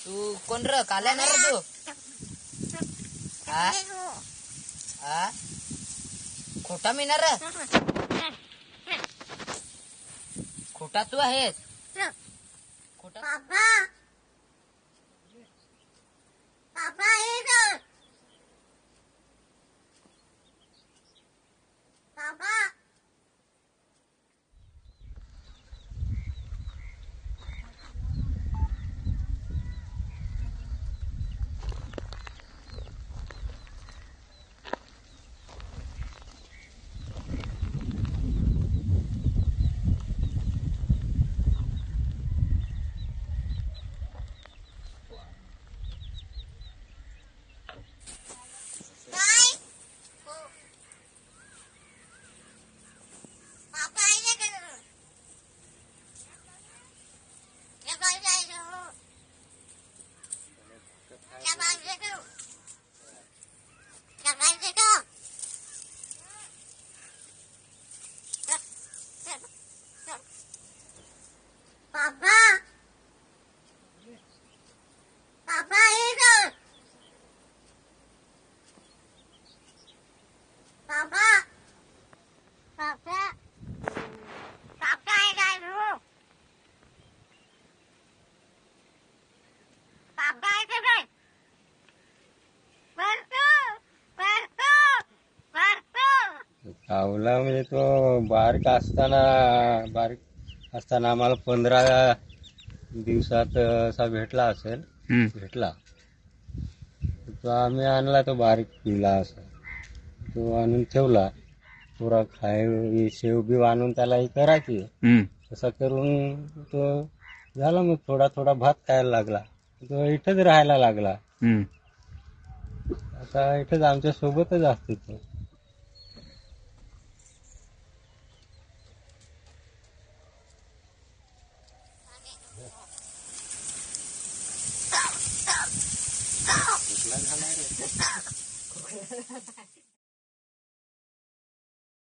तू कोण र काल्या ना रे तू हा हा खोटा मी ना रे खोटा तू आहेस खोटा पापा पापा इधर पापा पापा पापा इधर पापा पापा पापा इधर पापा इधर आवला म्हणजे तो बारीक असताना आम्हाला 15 दिवसात असा भेटला असेल. भेटला तो आम्ही आणला, तो बारीक पिला असा तो आणून ठेवला. पुरा खाय शेव बी आणून त्याला ही करायची. तसा करून तो झाला. मग थोडा थोडा भात खायला लागला. तो इथंच राहायला लागला. आता इथंच आमच्या सोबतच असतो तो. झाला रे